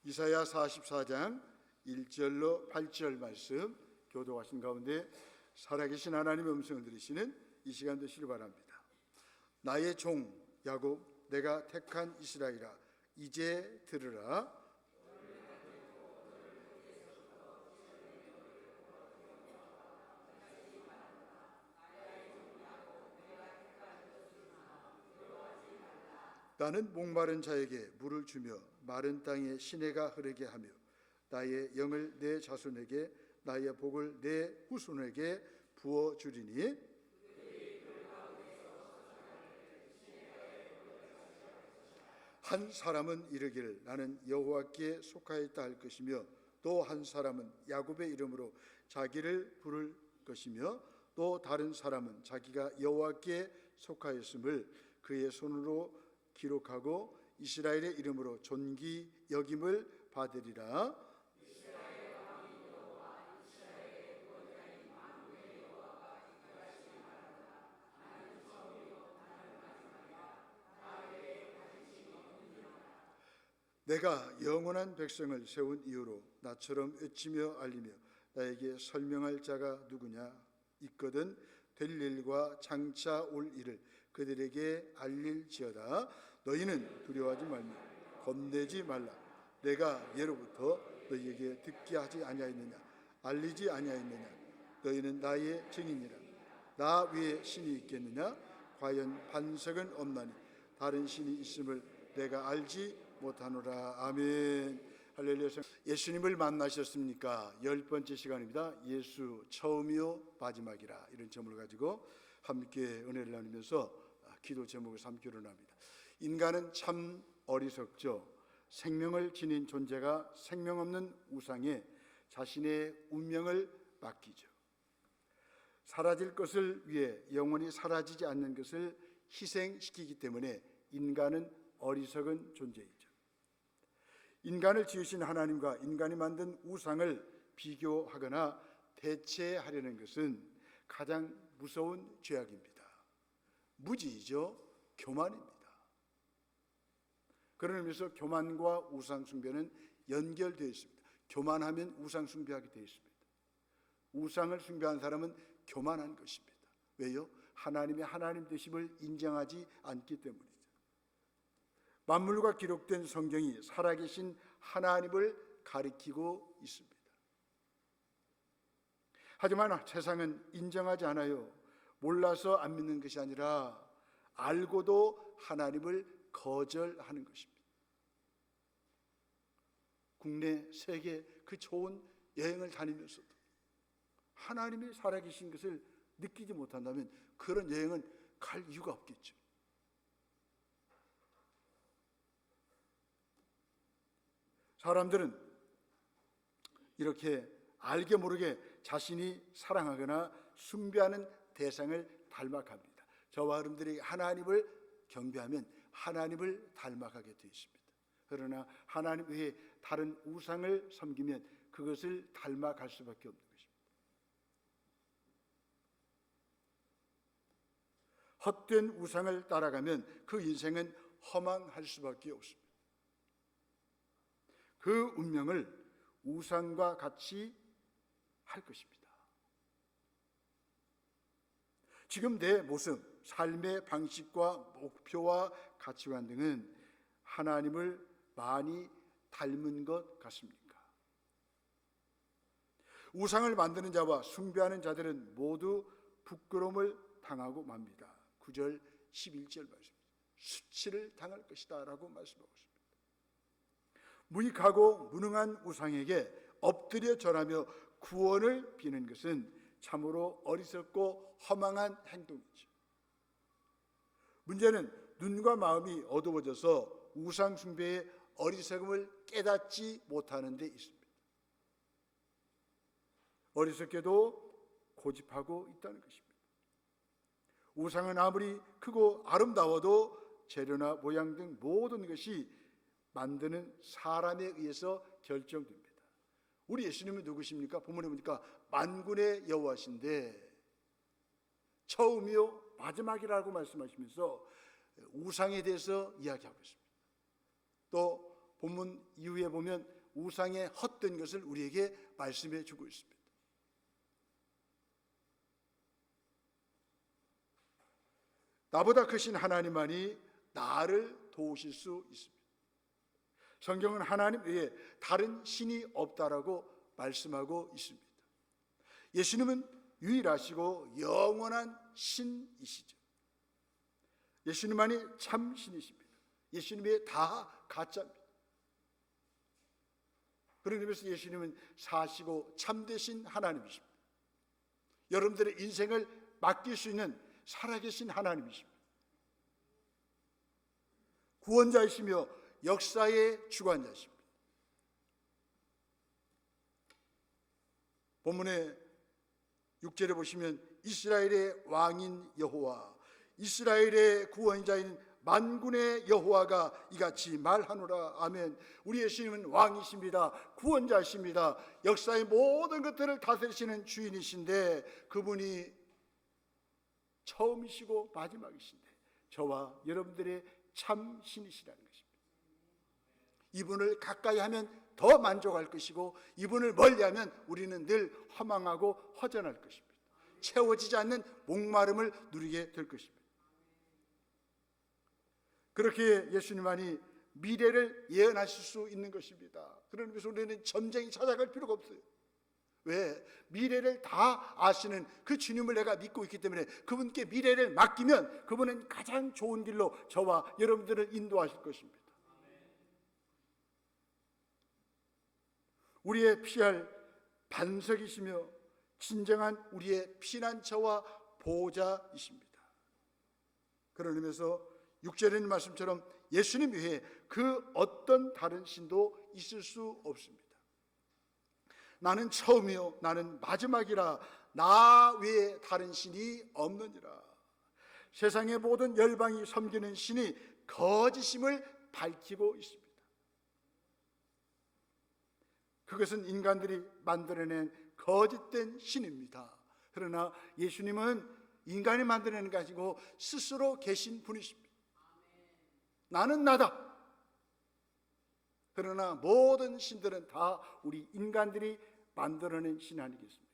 이사야 44장 1절로 8절 말씀 교도하신 가운데 살아계신 하나님의 음성을 들으시는 이 시간 되시길 바랍니다. 나의 종 야곱, 내가 택한 이스라엘아, 이제 들으라. 나는 목마른 자에게 물을 주며 마른 땅에 시내가 흐르게 하며 나의 영을 내 자손에게 나의 복을 내 후손에게 부어주리니 한 사람은 이르기를 나는 여호와께 속하였다 할 것이며 또 한 사람은 야곱의 이름으로 자기를 부를 것이며 또 다른 사람은 자기가 여호와께 속하였음을 그의 손으로 기록하고 이스라엘의 이름으로 존귀 여김을 받으리라. 내가 영원한 백성을 세운 이유로 나처럼 외치며 알리며 나에게 설명할 자가 누구냐? 있거든 될 일과 장차 올 일을 그들에게 알릴지어다. 너희는 두려워하지 말며 겁내지 말라. 내가 예로부터 너희에게 듣게 하지 아니하였느냐? 알리지 아니하였느냐? 너희는 나의 증인이라. 나 외에 신이 있겠느냐? 과연 반석은 없나니 다른 신이 있음을 내가 알지 못하노라. 아멘. 할렐루야. 예수님을 만나셨습니까? 10번째 시간입니다. 예수 처음이요 마지막이라, 이런 제목을 가지고 함께 은혜를 나누면서 기도 제목을 삼기로 합니다. 인간은 참 어리석죠. 생명을 지닌 존재가 생명 없는 우상에 자신의 운명을 맡기죠. 사라질 것을 위해 영원히 사라지지 않는 것을 희생시키기 때문에 인간은 어리석은 존재이죠. 인간을 지으신 하나님과 인간이 만든 우상을 비교하거나 대체하려는 것은 가장 무서운 죄악입니다. 무지이죠. 교만입니다. 그런 의미에서 교만과 우상 숭배는 연결되어 있습니다. 교만하면 우상 숭배하게 되어 있습니다. 우상을 숭배한 사람은 교만한 것입니다. 왜요? 하나님의 하나님 되심을 인정하지 않기 때문이죠. 만물과 기록된 성경이 살아계신 하나님을 가리키고 있습니다. 하지만 세상은 인정하지 않아요. 몰라서 안 믿는 것이 아니라 알고도 하나님을 거절하는 것입니다. 국내, 세계 그 좋은 여행을 다니면서도 하나님이 살아계신 것을 느끼지 못한다면 그런 여행은 갈 이유가 없겠죠. 사람들은 이렇게 알게 모르게 자신이 사랑하거나 숭배하는 대상을 닮아갑니다. 저와 여러분들이 하나님을 경배하면 하나님을 닮아가게 되어 있습니다. 그러나 하나님 외에 다른 우상을 섬기면 그것을 닮아갈 수밖에 없는 것입니다. 헛된 우상을 따라가면 그 인생은 허망할 수밖에 없습니다. 그 운명을 우상과 같이 할 것입니다. 지금 내 모습, 삶의 방식과 목표와 가치관 등은 하나님을 많이 닮은 것 같습니까? 우상을 만드는 자와 숭배하는 자들은 모두 부끄러움을 당하고 맙니다. 9절 11절 말씀, 수치를 당할 것이다 라고 말씀하고 있습니다. 무익하고 무능한 우상에게 엎드려 절하며 구원을 비는 것은 참으로 어리석고 허망한 행동이죠. 문제는 눈과 마음이 어두워져서 우상 숭배의 어리석음을 깨닫지 못하는 데 있습니다. 어리석게도 고집하고 있다는 것입니다. 우상은 아무리 크고 아름다워도 재료나 모양 등 모든 것이 만드는 사람에 의해서 결정됩니다. 우리 예수님은 누구십니까? 본문에 보니까 만군의 여호와신데 처음이요 마지막이라고 말씀하시면서 우상에 대해서 이야기하고 있습니다. 또 본문 이후에 보면 우상의 헛된 것을 우리에게 말씀해 주고 있습니다. 나보다 크신 하나님만이 나를 도우실 수 있습니다. 성경은 하나님 외에 다른 신이 없다라고 말씀하고 있습니다. 예수님은 유일하시고 영원한 신이시죠. 예수님만이 참 신이십니다. 예수님이 다 가짜입니다. 그런 의미에서 예수님은 사시고 참되신 하나님이십니다. 여러분들의 인생을 맡길 수 있는 살아계신 하나님이십니다. 구원자이시며 역사의 주관자십니다. 본문의 6절에 보시면 이스라엘의 왕인 여호와, 이스라엘의 구원자인 만군의 여호와가 이같이 말하노라. 아멘. 우리 예수님은 왕이십니다. 구원자이십니다. 역사의 모든 것들을 다스리시는 주인이신데 그분이 처음이시고 마지막이신데 저와 여러분들의 참 신이시라는 것입니다. 이분을 가까이 하면 더 만족할 것이고 이분을 멀리하면 우리는 늘 허망하고 허전할 것입니다. 채워지지 않는 목마름을 누리게 될 것입니다. 그렇게 예수님만이 미래를 예언하실 수 있는 것입니다. 그런 의미에서 우리는 점쟁이 찾아갈 필요가 없어요. 왜? 미래를 다 아시는 그 주님을 내가 믿고 있기 때문에 그분께 미래를 맡기면 그분은 가장 좋은 길로 저와 여러분들을 인도하실 것입니다. 우리의 피할 반석이시며 진정한 우리의 피난처와 보호자이십니다. 그런 의미에서 6절에 있는 말씀처럼 예수님 외에 그 어떤 다른 신도 있을 수 없습니다. 나는 처음이요 나는 마지막이라 나 외에 다른 신이 없느니라. 세상의 모든 열방이 섬기는 신이 거짓임을 밝히고 있습니다. 그것은 인간들이 만들어낸 거짓된 신입니다. 그러나 예수님은 인간이 만들어낸 게 아니고 스스로 계신 분이십니다. 나는 나다. 그러나 모든 신들은 다 우리 인간들이 만들어낸 신 아니겠습니까?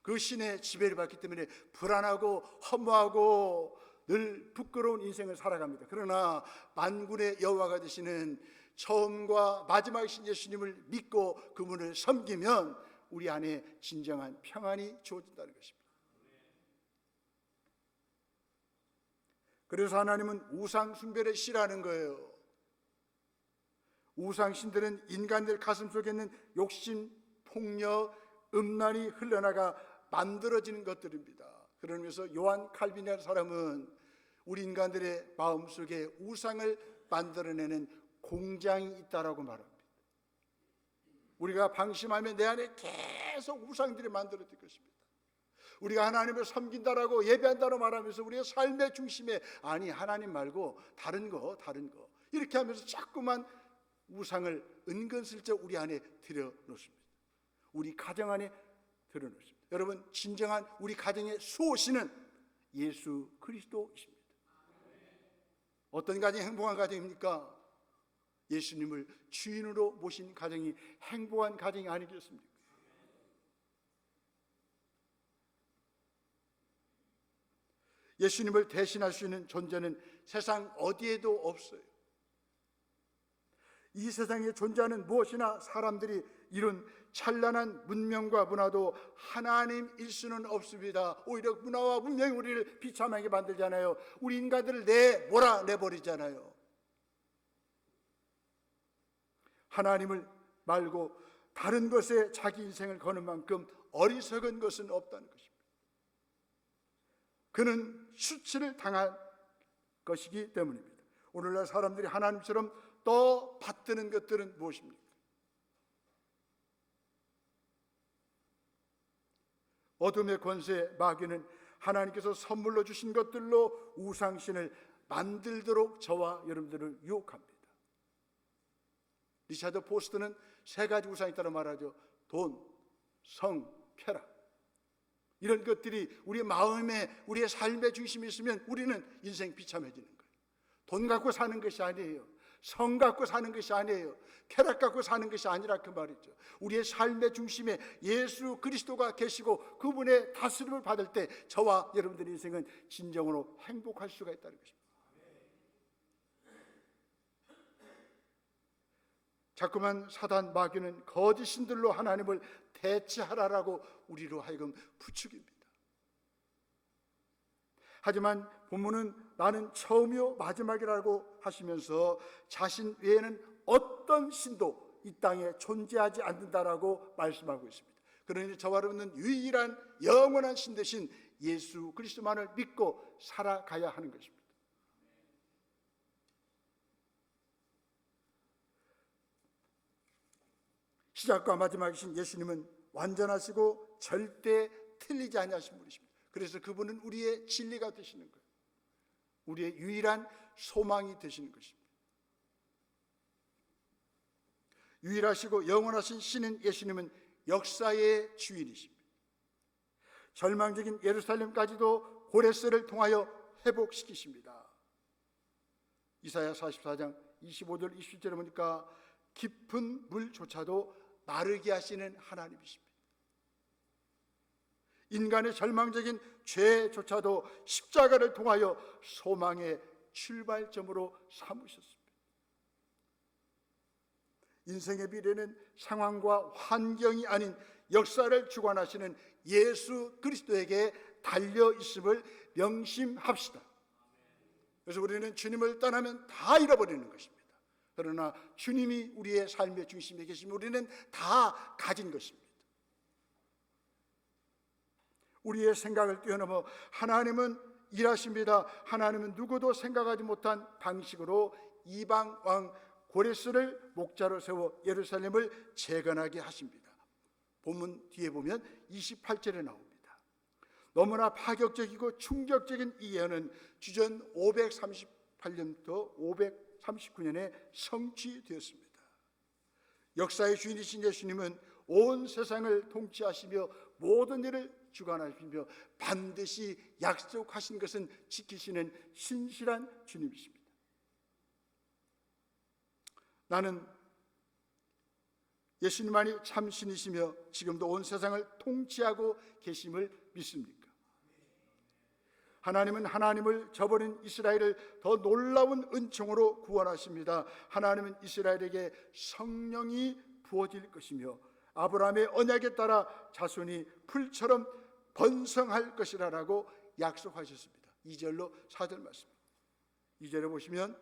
그 신의 지배를 받기 때문에 불안하고 허무하고 늘 부끄러운 인생을 살아갑니다. 그러나 만군의 여호와가 되시는 처음과 마지막이신 예수님을 믿고 그분을 섬기면 우리 안에 진정한 평안이 주어진다는 것입니다. 그래서 하나님은 우상 숭배를 싫어하는 거예요. 우상신들은 인간들 가슴 속에 있는 욕심, 폭력, 음란이 흘러나가 만들어지는 것들입니다. 그러면서 요한 칼빈이라는 사람은 우리 인간들의 마음속에 우상을 만들어내는 공장이 있다라고 말합니다. 우리가 방심하면 내 안에 계속 우상들이 만들어질 것입니다. 우리가 하나님을 섬긴다라고 예배한다고 말하면서 우리의 삶의 중심에 아니 하나님 말고 다른 거 이렇게 하면서 자꾸만 우상을 은근슬쩍 우리 안에 들여놓습니다. 우리 가정 안에 들여놓습니다. 여러분 진정한 우리 가정의 수호신은 예수 그리스도이십니다. 어떤 가정이 행복한 가정입니까? 예수님을 주인으로 모신 가정이 행복한 가정이 아니겠습니까? 예수님을 대신할 수 있는 존재는 세상 어디에도 없어요. 이 세상에 존재하는 무엇이나 사람들이 이룬 찬란한 문명과 문화도 하나님일 수는 없습니다. 오히려 문화와 문명이 우리를 비참하게 만들잖아요. 우리 인간들을 몰아내버리잖아요. 하나님을 말고 다른 것에 자기 인생을 거는 만큼 어리석은 것은 없다는 것입니다. 그는 수치를 당한 것이기 때문입니다. 오늘날 사람들이 하나님처럼 또 받드는 것들은 무엇입니까? 어둠의 권세 마귀는 하나님께서 선물로 주신 것들로 우상신을 만들도록 저와 여러분들을 유혹합니다. 리차드 포스트는 세 가지 우상이 있다고 말하죠. 돈, 성, 쾌락. 이런 것들이 우리의 마음에 우리의 삶의 중심에 있으면 우리는 인생 비참해지는 거예요. 돈 갖고 사는 것이 아니에요. 성 갖고 사는 것이 아니에요. 쾌락 갖고 사는 것이 아니라 그 말이죠. 우리의 삶의 중심에 예수 그리스도가 계시고 그분의 다스림을 받을 때 저와 여러분들의 인생은 진정으로 행복할 수가 있다는 것입니다. 자꾸만 사단 마귀는 거짓 신들로 하나님을 대체하라라고 우리로 하여금 부추깁니다. 하지만 본문은 나는 처음이요 마지막이라고 하시면서 자신 외에는 어떤 신도 이 땅에 존재하지 않는다라고 말씀하고 있습니다. 그러니 저와 여러분은 유일한 영원한 신 되신 예수 그리스도만을 믿고 살아가야 하는 것입니다. 시작과 마지막이신 예수님은 완전하시고 절대 틀리지 아니하신 분이십니다. 그래서 그분은 우리의 진리가 되시는 거예요. 우리의 유일한 소망이 되시는 것입니다. 유일하시고 영원하신 신인 예수님은 역사의 주인이십니다. 절망적인 예루살렘까지도 고레스를 통하여 회복시키십니다. 이사야 44장 25절 27절에 보니까 깊은 물조차도 마르게 하시는 하나님이십니다. 인간의 절망적인 죄조차도 십자가를 통하여 소망의 출발점으로 삼으셨습니다. 인생의 미래는 상황과 환경이 아닌 역사를 주관하시는 예수 그리스도에게 달려 있음을 명심합시다. 그래서 우리는 주님을 떠나면 다 잃어버리는 것입니다. 그러나 주님이 우리의 삶의 중심에 계시면 우리는 다 가진 것입니다. 우리의 생각을 뛰어넘어 하나님은 일하십니다. 하나님은 누구도 생각하지 못한 방식으로 이방 왕 고레스를 목자로 세워 예루살렘을 재건하게 하십니다. 본문 뒤에 보면 28절에 나옵니다. 너무나 파격적이고 충격적인 이 예언은 주전 538년부터 539년에 성취되었습니다. 역사의 주인이신 예수님은 온 세상을 통치하시며 모든 일을 주관하시며 반드시 약속하신 것은 지키시는 신실한 주님이십니다. 나는 예수님만이 참 신이시며 지금도 온 세상을 통치하고 계심을 믿습니까? 하나님은 하나님을 저버린 이스라엘을 더 놀라운 은총으로 구원하십니다. 하나님은 이스라엘에게 성령이 부어질 것이며 아브라함의 언약에 따라 자손이 풀처럼 번성할 것이라고 약속하셨습니다. 2절로 4절 말씀. 2절에 보시면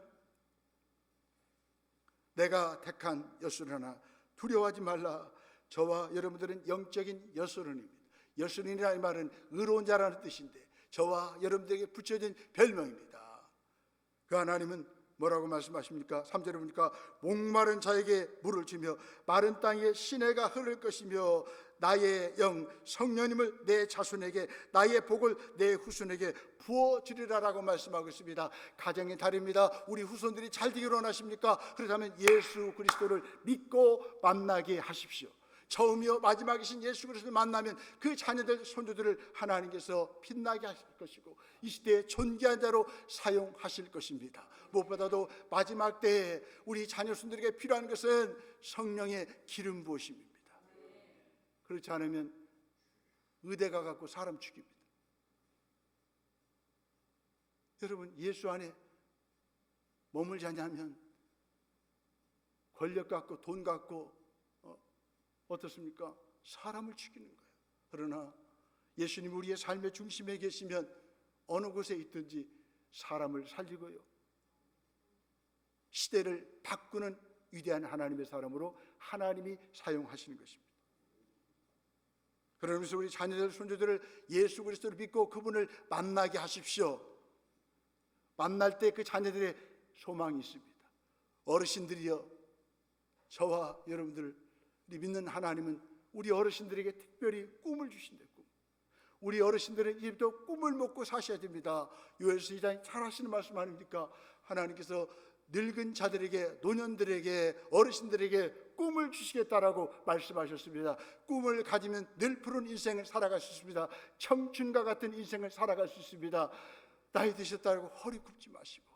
내가 택한 여수르나 두려워하지 말라. 저와 여러분들은 영적인 여수른입니다. 여수른이라는 말은 의로운 자라는 뜻인데 저와 여러분들에게 붙여진 별명입니다. 그 하나님은 뭐라고 말씀하십니까? 3절에 보니까 목마른 자에게 물을 주며 마른 땅에 시내가 흐를 것이며 나의 영 성령님을 내 자손에게 나의 복을 내 후손에게 부어주리라라고 말씀하고 있습니다. 가정의 달입니다. 우리 후손들이 잘 되기를 원하십니까? 그렇다면 예수 그리스도를 믿고 만나게 하십시오. 처음이요 마지막이신 예수 그리스도를 만나면 그 자녀들 손주들을 하나님께서 빛나게 하실 것이고 이 시대에 존귀한 자로 사용하실 것입니다. 무엇보다도 마지막 때에 우리 자녀 손들에게 필요한 것은 성령의 기름 부으심입니다. 그렇지 않으면 의대가 갖고 사람 죽입니다. 여러분 예수 안에 머물지 않냐면 권력 갖고 돈 갖고 어떻습니까? 사람을 죽이는 거예요. 그러나 예수님 우리의 삶의 중심에 계시면 어느 곳에 있든지 사람을 살리고요 시대를 바꾸는 위대한 하나님의 사람으로 하나님이 사용하시는 것입니다. 그러면서 우리 자녀들 손주들을 예수 그리스도를 믿고 그분을 만나게 하십시오. 만날 때 그 자녀들의 소망이 있습니다. 어르신들이여 저와 여러분들을 믿는 하나님은 우리 어르신들에게 특별히 꿈을 주신다. 우리 어르신들은 이제부터 꿈을 먹고 사셔야 됩니다. 요엘서 2장이 잘 하시는 말씀 아닙니까? 하나님께서 늙은 자들에게 노년들에게 어르신들에게 꿈을 주시겠다라고 말씀하셨습니다. 꿈을 가지면 늘 푸른 인생을 살아갈 수 있습니다. 청춘과 같은 인생을 살아갈 수 있습니다. 나이 드셨다고 허리 굽지 마시고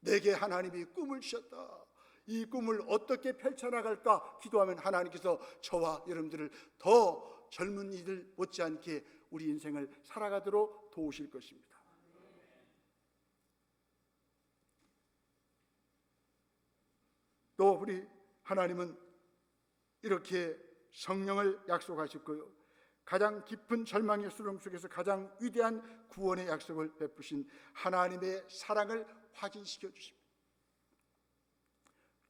내게 하나님이 꿈을 주셨다. 이 꿈을 어떻게 펼쳐나갈까 기도하면 하나님께서 저와 여러분들을 더 젊은이들 못지않게 우리 인생을 살아가도록 도우실 것입니다. 또 우리 하나님은 이렇게 성령을 약속하셨고요, 가장 깊은 절망의 수렁 속에서 가장 위대한 구원의 약속을 베푸신 하나님의 사랑을 확인시켜 주십니다.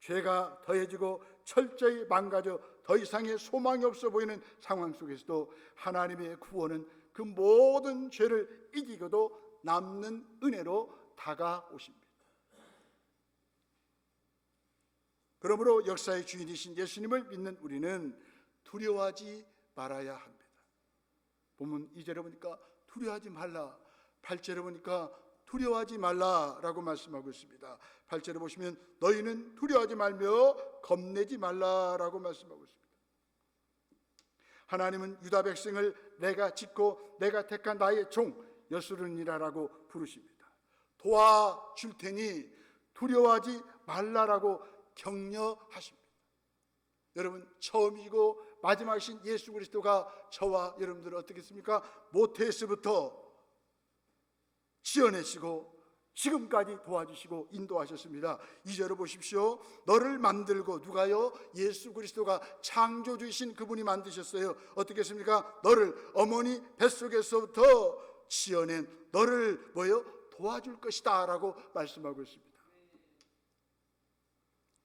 죄가 더해지고 철저히 망가져 더 이상의 소망이 없어 보이는 상황 속에서도 하나님의 구원은 그 모든 죄를 이기고도 남는 은혜로 다가오십니다. 그러므로 역사의 주인이신 예수님을 믿는 우리는 두려워하지 말아야 합니다. 보면 2절에 보니까 두려워하지 말라, 8절에 보니까 두려워하지 말라라고 말씀하고 있습니다. 8절에 보시면 너희는 두려워하지 말며 겁내지 말라라고 말씀하고 있습니다. 하나님은 유다 백성을 내가 짓고 내가 택한 나의 종 여수른이라고 부르십니다. 도와줄 테니 두려워하지 말라라고 격려하십니다. 여러분, 처음이고 마지막이신 예수 그리스도가 저와 여러분들을 어떻게 했습니까? 모태에서부터 지어내시고 지금까지 도와주시고 인도하셨습니다. 2절을 보십시오. 너를 만들고, 누가요? 예수 그리스도가 창조주이신 그분이 만드셨어요. 어떻게 했습니까? 너를 어머니 뱃속에서부터 지어낸 너를 뭐요? 도와줄 것이다 라고 말씀하고 있습니다.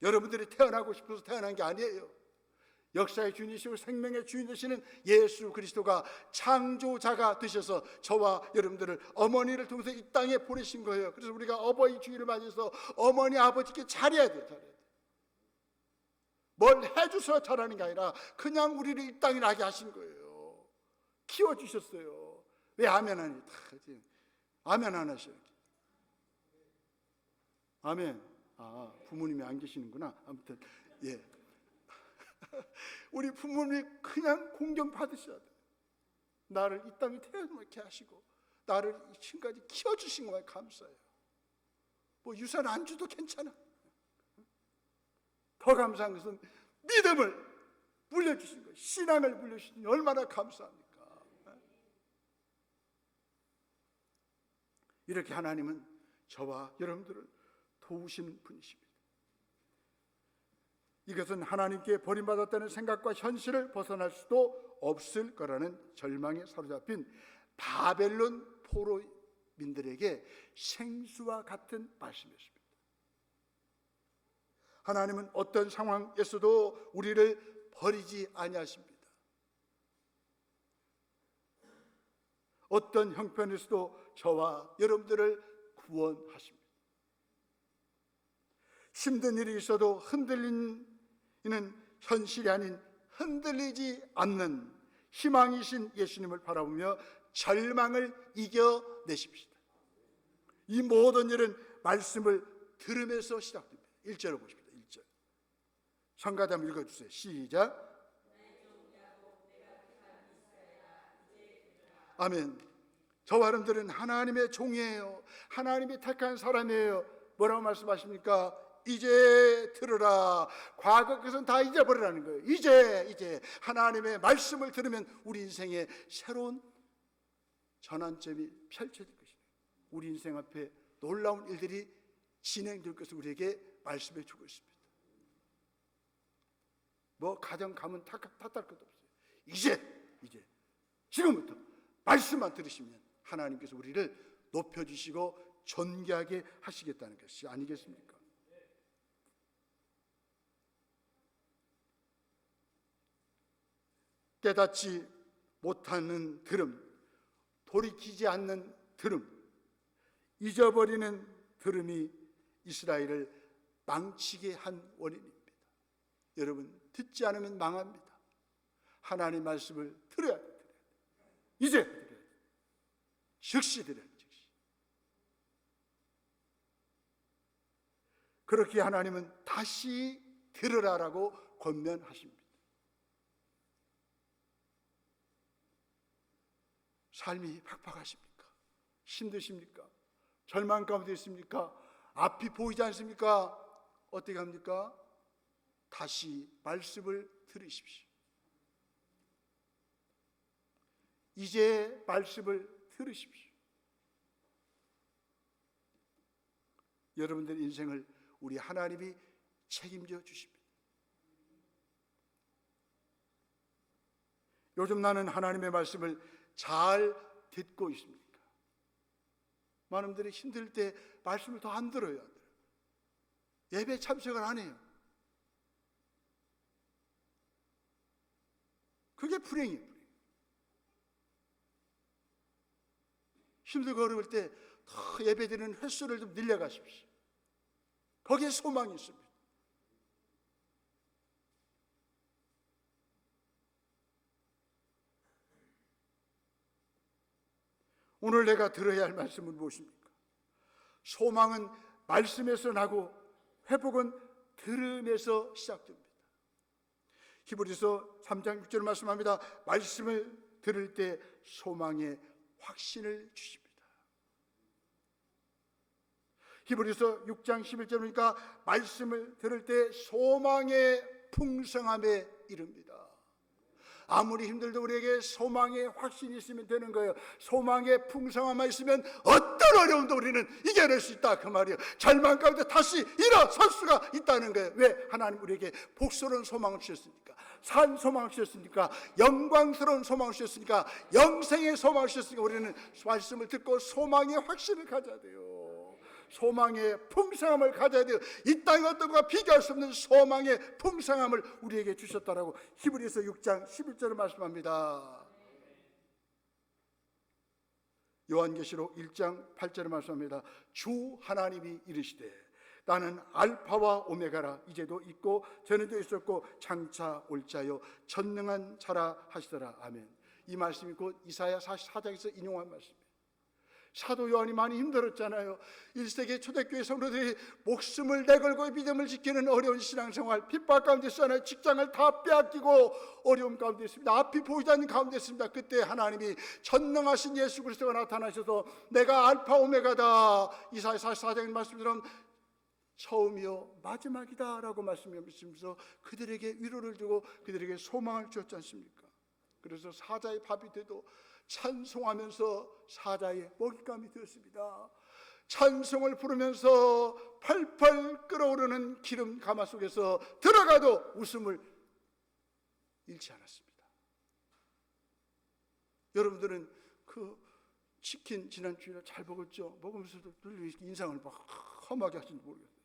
여러분들이 태어나고 싶어서 태어난 게 아니에요. 역사의 주인이시고 생명의 주인 되시는 예수 그리스도가 창조자가 되셔서 저와 여러분들을 어머니를 통해서 이 땅에 보내신 거예요. 그래서 우리가 어버이 주일을 맞이해서 어머니 아버지께 잘해야 돼요. 잘해야 돼요. 뭘 해주셔서 잘하는 게 아니라 그냥 우리를 이 땅에 나게 하신 거예요. 키워주셨어요. 왜 아멘 하니? 아멘 안 하셔요. 아멘. 부모님이 안 계시는구나. 아무튼 예. 우리 부모님이 그냥 공경받으셔야 돼요. 나를 이 땅에 태어나게 하시고 나를 지금까지 키워주신 거에 감사해요. 뭐 유산 안 줘도 괜찮아. 더 감사한 것은 믿음을 물려주신 거예요. 신앙을 물려주신 얼마나 감사합니까? 이렇게 하나님은 저와 여러분들을 도우시는 분이십니다. 이것은 하나님께 버림받았다는 생각과 현실을 벗어날 수도 없을 거라는 절망에 사로잡힌 바벨론 포로민들에게 생수와 같은 말씀이었습니다. 하나님은 어떤 상황에서도 우리를 버리지 아니하십니다. 어떤 형편에서도 저와 여러분들을 구원하십니다. 힘든 일이 있어도 흔들리는 현실이 아닌 흔들리지 않는 희망이신 예수님을 바라보며 절망을 이겨내십시다. 이 모든 일은 말씀을 들으면서 시작됩니다. 1절을 보십니다. 1절. 성가대 한번 읽어주세요. 시작. 아멘. 저와 여러분들은 하나님의 종이에요. 하나님이 택한 사람이에요. 뭐라고 말씀하십니까? 이제 들으라. 과거 것은 다 잊어버리라는 거예요. 이제 하나님의 말씀을 들으면 우리 인생에 새로운 전환점이 펼쳐질 것입니다. 우리 인생 앞에 놀라운 일들이 진행될 것을 우리에게 말씀해 주고 있습니다. 뭐 가정 가문 탓할 것도 없어요. 이제 지금부터 말씀만 들으시면 하나님께서 우리를 높여주시고 존귀하게 하시겠다는 것이 아니겠습니까? 깨닫지 못하는 들음, 돌이키지 않는 들음, 잊어버리는 들음이 이스라엘을 망치게 한 원인입니다. 여러분, 듣지 않으면 망합니다. 하나님 말씀을 들어야 돼요. 이제 들어야 돼요. 즉시 들어야 돼요. 즉시. 그렇게 하나님은 다시 들으라라고 권면하십니다. 삶이 팍팍하십니까? 힘드십니까? 절망 가운데 있습니까? 앞이 보이지 않습니까? 어떻게 합니까? 다시 말씀을 들으십시오. 이제 말씀을 들으십시오. 여러분들 인생을 우리 하나님이 책임져 주십니다. 요즘 나는 하나님의 말씀을 잘 듣고 있습니까? 많은 분들이 힘들 때 말씀을 더 안 들어요. 예배 참석을 안 해요. 그게 불행이에요. 힘들고 어려울 때 더 예배드리는 횟수를 좀 늘려가십시오. 거기에 소망이 있습니다. 오늘 내가 들어야 할 말씀은 무엇입니까? 소망은 말씀에서 나고 회복은 들음에서 시작됩니다. 히브리서 3장 6절 말씀합니다. 말씀을 들을 때 소망의 확신을 주십니다. 히브리서 6장 11절 보니까 말씀을 들을 때 소망의 풍성함에 이릅니다. 아무리 힘들도 우리에게 소망의 확신이 있으면 되는 거예요. 소망의 풍성함만 있으면 어떤 어려움도 우리는 이겨낼 수 있다, 그 말이에요. 절망 가운데 다시 일어설 수가 있다는 거예요. 왜? 하나님 우리에게 복스러운 소망을 주셨으니까, 산 소망을 주셨으니까, 영광스러운 소망을 주셨으니까, 영생의 소망을 주셨으니까 우리는 말씀을 듣고 소망의 확신을 가져야 돼요. 소망의 풍성함을 가져야 돼요. 이 땅의 어떤 것과 비교할 수 없는 소망의 풍성함을 우리에게 주셨다라고 히브리서 6장 11절을 말씀합니다. 요한계시록 1장 8절을 말씀합니다. 주 하나님이 이르시되 나는 알파와 오메가라, 이제도 있고 전에도 있었고 장차 올 자요 전능한 자라 하시더라. 아멘. 이 말씀이 곧 이사야 44장에서 인용한 말씀입니다. 사도 요한이 많이 힘들었잖아요. 1세기 초대교회 성도들이 목숨을 내걸고 믿음을 지키는 어려운 신앙생활, 핍박 가운데 있었잖아요. 직장을 다 빼앗기고 어려움 가운데 있습니다. 앞이 보이지 않는 가운데 있습니다. 그때 하나님이 전능하신 예수 그리스도가 나타나셔서 내가 알파 오메가다, 이사야 44장의 말씀처럼 처음이요 마지막이다 라고 말씀하시면서 그들에게 위로를 주고 그들에게 소망을 주었지 않습니까? 그래서 사자의 밥이 돼도 찬송하면서 사자의 먹잇감이 되었습니다. 찬송을 부르면서 펄펄 끓어오르는 기름 가마 속에서 들어가도 웃음을 잃지 않았습니다. 여러분들은 그 치킨 지난 주일에 잘 먹었죠? 먹으면서도 늘 인상을 막 험하게 하시는지 모르겠어요.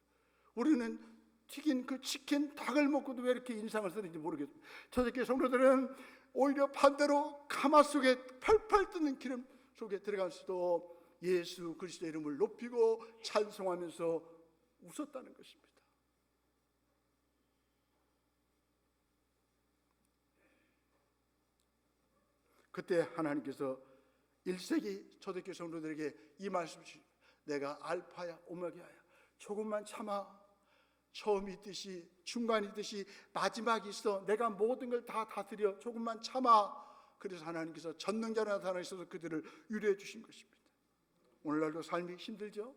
우리는 튀긴 그 치킨 닭을 먹고도 왜 이렇게 인상을 쓰는지 모르겠어요. 저렇게 성도들은 오히려 반대로 가마 속에 펄펄 뜨는 기름 속에 들어가서도 예수 그리스도의 이름을 높이고 찬송하면서 웃었다는 것입니다. 그때 하나님께서 1세기 초대교회 성도들에게 이 말씀을 주시고 내가 알파야 오메가야, 조금만 참아. 처음이 있듯이 중간이 있듯이 마지막이 있어. 내가 모든 걸 다 다스려. 조금만 참아. 그래서 하나님께서 전능자로 나타나셔서 그들을 위로해 주신 것입니다. 오늘날도 삶이 힘들죠?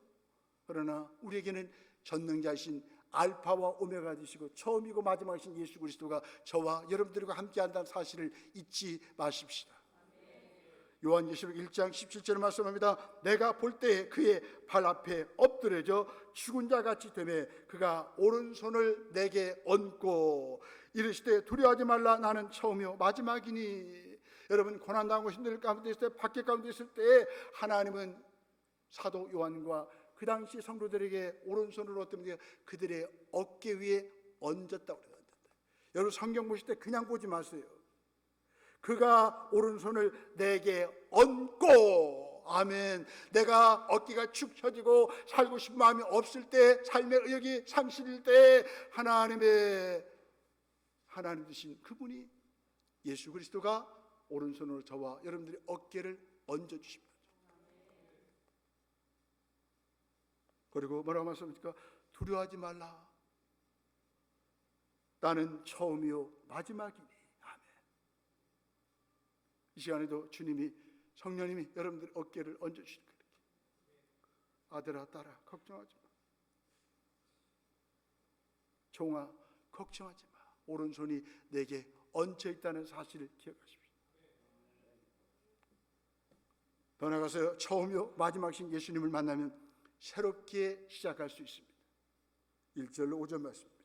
그러나 우리에게는 전능자이신 알파와 오메가 되시고 처음이고 마지막이신 예수 그리스도가 저와 여러분들과 함께한다는 사실을 잊지 마십시다. 요한계시록 1장 17절에 말씀합니다. 내가 볼 때에 그의 발 앞에 엎드려져 죽은 자 같이 되매 그가 오른손을 내게 얹고 이르시되 두려워하지 말라, 나는 처음이요 마지막이니. 여러분 고난당하고 힘들 가운데 있을 때, 박해 가운데 있을 때 하나님은 사도 요한과 그 당시 성도들에게 오른손으로 엎드려 그들의 어깨 위에 얹었다고 그래요. 여러분 성경 보실 때 그냥 보지 마세요. 그가 오른손을 내게 얹고, 아멘. 내가 어깨가 축 처지고 살고 싶은 마음이 없을 때, 삶의 의욕이 상실일 때 하나님 되신 그분이 예수 그리스도가 오른손으로 저와 여러분들의 어깨를 얹어주십니다. 그리고 뭐라고 말씀합니까? 두려워하지 말라, 나는 처음이요 마지막이니. 이 시간에도 주님이, 성령님이 여러분들 어깨를 얹어주실 거예요. 아들아 딸아 걱정하지 마. 종아 걱정하지 마. 오른손이 내게 얹혀 있다는 사실을 기억하십시오. 더 나아가서 처음이요 마지막이신 예수님을 만나면 새롭게 시작할 수 있습니다. 1절로 5절 말씀입니다.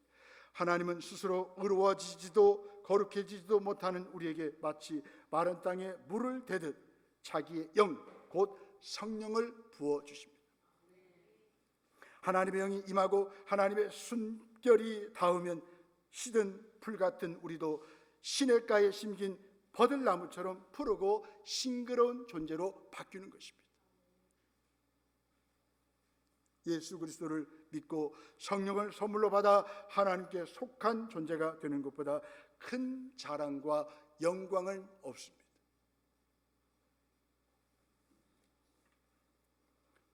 하나님은 스스로 의로워지지도 거룩해지지도 못하는 우리에게 마치 마른 땅에 물을 대듯 자기의 영 곧 성령을 부어주십니다. 하나님의 영이 임하고 하나님의 순결이 닿으면 시든 풀 같은 우리도 시냇가에 심긴 버들나무처럼 푸르고 싱그러운 존재로 바뀌는 것입니다. 예수 그리스도를 믿고 성령을 선물로 받아 하나님께 속한 존재가 되는 것보다 큰 자랑과 영광은 없습니다.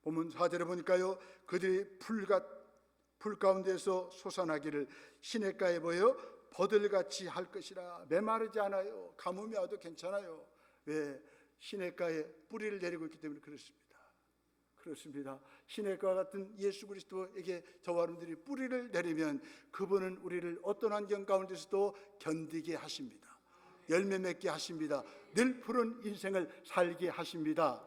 본문 4절에 보니까요, 그들이 풀 가운데서 솟아나기를 시냇가에 보여 버들같이 할 것이라. 메마르지 않아요. 가뭄이 와도 괜찮아요. 왜? 시냇가에 뿌리를 내리고 있기 때문에 그렇습니다. 시냇가 같은 예수 그리스도에게 저와 여러분들이 뿌리를 내리면 그분은 우리를 어떤 환경 가운데서도 견디게 하십니다. 열매 맺게 하십니다. 늘 푸른 인생을 살게 하십니다.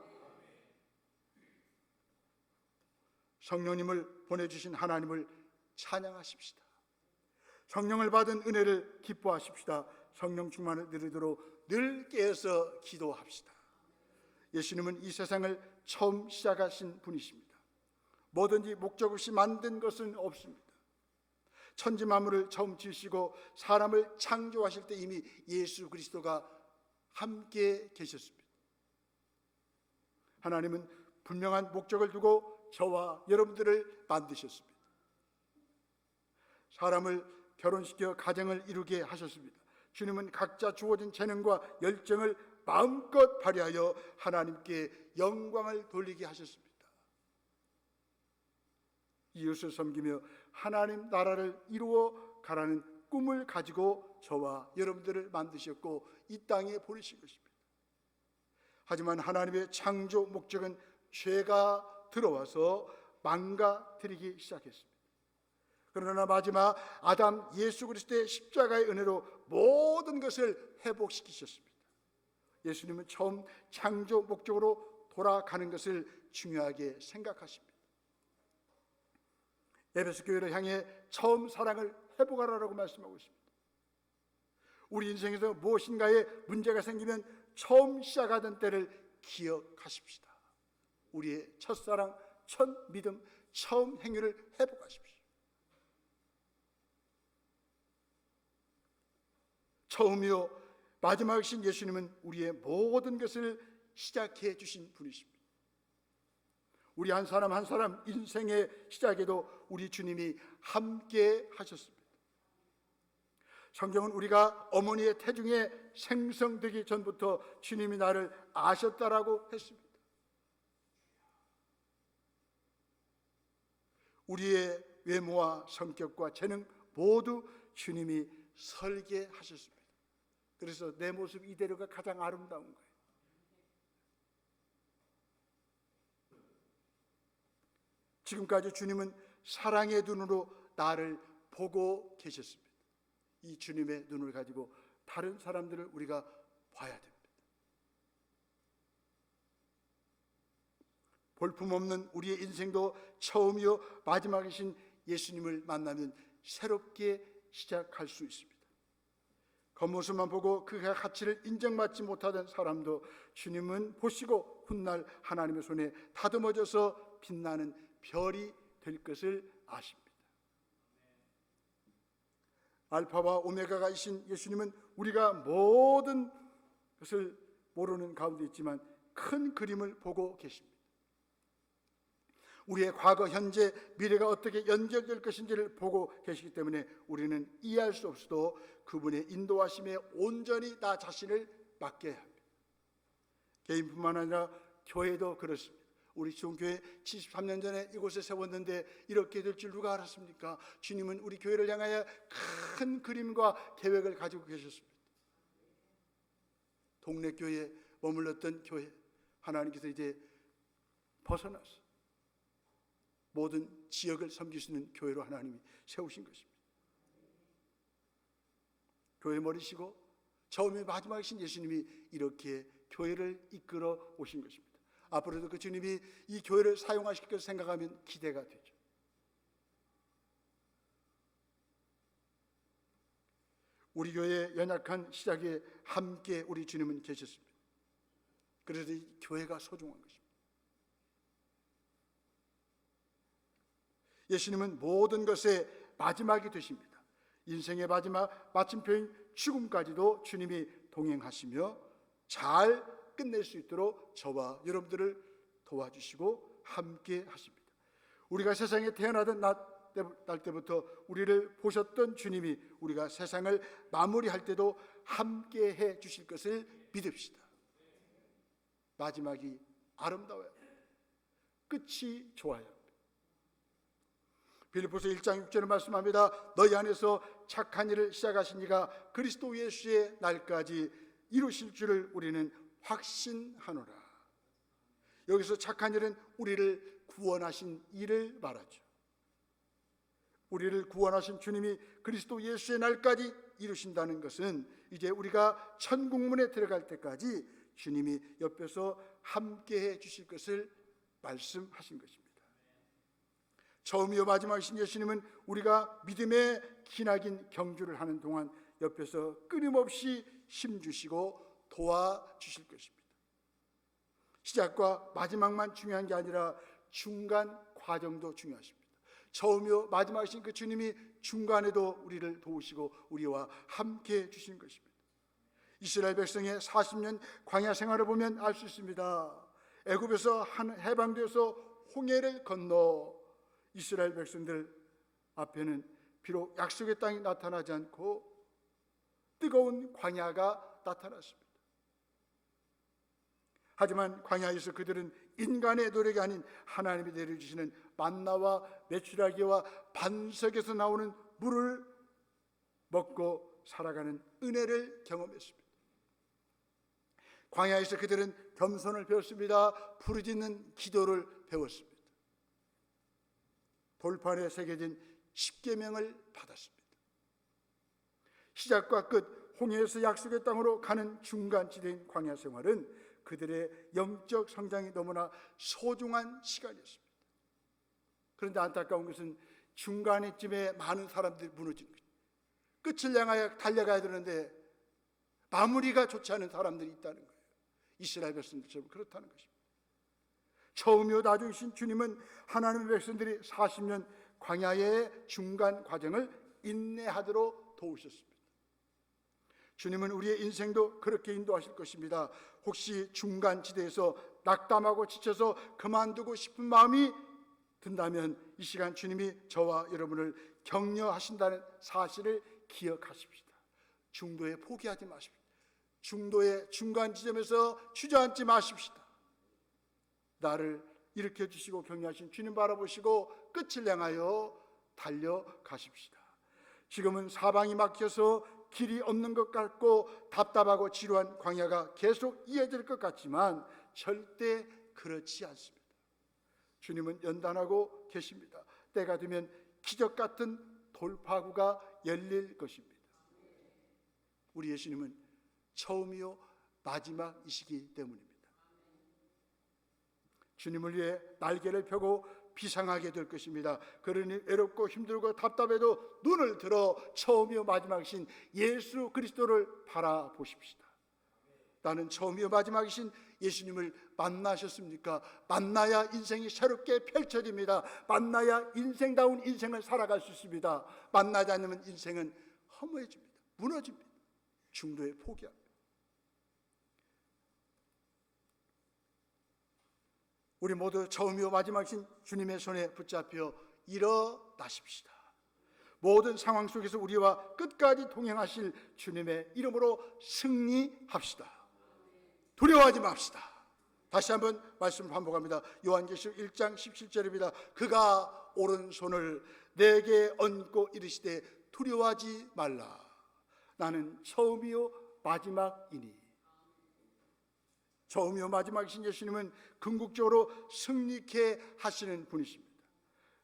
성령님을 보내주신 하나님을 찬양하십시다. 성령을 받은 은혜를 기뻐하십시다. 성령 충만을 누리도록 늘 깨어서 기도합시다. 예수님은 이 세상을 처음 시작하신 분이십니다. 뭐든지 목적 없이 만든 것은 없습니다. 천지 만물을 처음 지으시고 사람을 창조하실 때 이미 예수 그리스도가 함께 계셨습니다. 하나님은 분명한 목적을 두고 저와 여러분들을 만드셨습니다. 사람을 결혼시켜 가정을 이루게 하셨습니다. 주님은 각자 주어진 재능과 열정을 마음껏 발휘하여 하나님께 영광을 돌리게 하셨습니다. 이웃을 섬기며 하나님 나라를 이루어 가라는 꿈을 가지고 저와 여러분들을 만드셨고 이 땅에 보내신 것입니다. 하지만 하나님의 창조 목적은 죄가 들어와서 망가뜨리기 시작했습니다. 그러나 마지막 아담 예수 그리스도의 십자가의 은혜로 모든 것을 회복시키셨습니다. 예수님은 처음 창조 목적으로 돌아가는 것을 중요하게 생각하십니다. 에베소 교회를 향해 처음 사랑을 회복하라고 말씀하고 있습니다. 우리 인생에서 무엇인가에 문제가 생기면 처음 시작하던 때를 기억하십시다. 우리의 첫사랑, 첫 믿음, 처음 행위를 회복하십시오. 처음이요 마지막이신 예수님은 우리의 모든 것을 시작해 주신 분이십니다. 우리 한 사람 한 사람 인생의 시작에도 우리 주님이 함께 하셨습니다. 성경은 우리가 어머니의 태중에 생성되기 전부터 주님이 나를 아셨다라고 했습니다. 우리의 외모와 성격과 재능 모두 주님이 설계하셨습니다. 그래서 내 모습 이대로가 가장 아름다운 거예요. 지금까지 주님은 사랑의 눈으로 나를 보고 계셨습니다. 이 주님의 눈을 가지고 다른 사람들을 우리가 봐야 됩니다. 볼품없는 우리의 인생도 처음이요 마지막이신 예수님을 만나면 새롭게 시작할 수 있습니다. 겉모습만 보고 그의 가치를 인정받지 못하던 사람도 주님은 보시고 훗날 하나님의 손에 다듬어져서 빛나는 별이 될 것을 아십니다. 알파와 오메가가이신 예수님은 우리가 모든 것을 모르는 가운데 있지만 큰 그림을 보고 계십니다. 우리의 과거, 현재, 미래가 어떻게 연결될 것인지를 보고 계시기 때문에 우리는 이해할 수 없어도 그분의 인도하심에 온전히 나 자신을 맡겨야 합니다. 개인뿐만 아니라 교회도 그렇습니다. 우리 지원교회 73년 전에 이곳에 세웠는데 이렇게 될 줄 누가 알았습니까? 주님은 우리 교회를 향하여 큰 그림과 계획을 가지고 계셨습니다. 동네 교회에 머물렀던 교회, 하나님께서 이제 벗어나서 모든 지역을 섬길 수 있는 교회로 하나님이 세우신 것입니다. 교회 머리시고 처음에 마지막이신 예수님이 이렇게 교회를 이끌어 오신 것입니다. 앞으로도 그 주님이 이 교회를 사용하실 것을 생각하면 기대가 되죠. 우리 교회의 연약한 시작에 함께 우리 주님은 계셨습니다. 그래서 이 교회가 소중한 것입니다. 예수님은 모든 것의 마지막이 되십니다. 인생의 마지막 마침표인 죽음까지도 주님이 동행하시며 잘 끝낼 수 있도록 저와 여러분들을 도와주시고 함께 하십니다. 우리가 세상에 태어나던 날 때부터 우리를 보셨던 주님이 우리가 세상을 마무리할 때도 함께 해 주실 것을 믿읍시다. 마지막이 아름다워요. 끝이 좋아요. 빌립보서 1장 6절을 말씀합니다. 너희 안에서 착한 일을 시작하신 이가 그리스도 예수의 날까지 이루실 줄을 우리는 확신하노라. 여기서 착한 일은 우리를 구원하신 일을 말하죠. 우리를 구원하신 주님이 그리스도 예수의 날까지 이루신다는 것은 이제 우리가 천국문에 들어갈 때까지 주님이 옆에서 함께해 주실 것을 말씀하신 것입니다. 처음이요 마지막이신 예수님은 우리가 믿음의 기나긴 경주를 하는 동안 옆에서 끊임없이 힘주시고 도와주실 것입니다. 시작과 마지막만 중요한 게 아니라 중간 과정도 중요하십니다. 처음이요 마지막이신 그 주님이 중간에도 우리를 도우시고 우리와 함께 해주신 것입니다. 이스라엘 백성의 40년 광야 생활을 보면 알 수 있습니다. 애굽에서 해방되어서 홍해를 건너 이스라엘 백성들 앞에는 비록 약속의 땅이 나타나지 않고 뜨거운 광야가 나타났습니다. 하지만 광야에서 그들은 인간의 노력이 아닌 하나님이 내려주시는 만나와 메추라기와 반석에서 나오는 물을 먹고 살아가는 은혜를 경험했습니다. 광야에서 그들은 겸손을 배웠습니다. 부르짖는 기도를 배웠습니다. 돌판에 새겨진 십계명을 받았습니다. 시작과 끝 홍해에서 약속의 땅으로 가는 중간지대인 광야 생활은 그들의 영적 성장이 너무나 소중한 시간이었습니다. 그런데 안타까운 것은 중간에쯤에 많은 사람들이 무너진 거죠. 끝을 향하여 달려가야 되는데 마무리가 좋지 않은 사람들이 있다는 거예요. 이스라엘 백성들처럼 그렇다는 것입니다. 처음이요 나중이신 주님은 하나님의 백성들이 40년 광야의 중간 과정을 인내하도록 도우셨습니다. 주님은 우리의 인생도 그렇게 인도하실 것입니다. 혹시 중간지대에서 낙담하고 지쳐서 그만두고 싶은 마음이 든다면 이 시간 주님이 저와 여러분을 격려하신다는 사실을 기억하십시다. 중도에 포기하지 마십시다. 중도의 중간 지점에서 주저앉지 마십시다. 나를 일으켜 주시고 격려하신 주님 바라보시고 끝을 향하여 달려가십시다. 지금은 사방이 막혀서 길이 없는 것 같고 답답하고 지루한 광야가 계속 이어질 것 같지만 절대 그렇지 않습니다. 주님은 연단하고 계십니다. 때가 되면 기적 같은 돌파구가 열릴 것입니다. 우리 예수님은 처음이요 마지막이시기 때문입니다. 주님을 위해 날개를 펴고 비상하게 될 것입니다. 그러니 외롭고 힘들고 답답해도 눈을 들어 처음이요 마지막이신 예수 그리스도를 바라보십시다. 나는 처음이요 마지막이신 예수님을 만나셨습니까? 만나야 인생이 새롭게 펼쳐집니다. 만나야 인생다운 인생을 살아갈 수 있습니다. 만나지 않으면 인생은 허무해집니다. 무너집니다. 중도에 포기합니다. 우리 모두 처음이요 마지막이신 주님의 손에 붙잡혀 일어나십시다. 모든 상황 속에서 우리와 끝까지 동행하실 주님의 이름으로 승리합시다. 두려워하지 맙시다. 다시 한번 말씀 반복합니다. 요한계시록 1장 17절입니다. 그가 오른손을 내게 얹고 이르시되 두려워하지 말라. 나는 처음이요 마지막이니. 처음이요 마지막이신 예수님은 궁극적으로 승리케 하시는 분이십니다.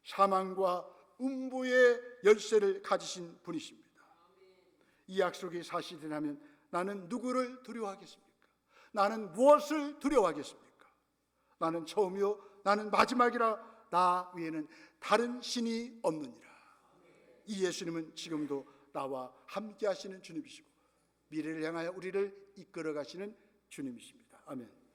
사망과 음부의 열쇠를 가지신 분이십니다. 이 약속이 사실이라면 나는 누구를 두려워하겠습니까? 나는 무엇을 두려워하겠습니까? 나는 처음이요 나는 마지막이라 나 위에는 다른 신이 없느니라. 이 예수님은 지금도 나와 함께 하시는 주님이시고 미래를 향하여 우리를 이끌어 가시는 주님이십니다. 아멘.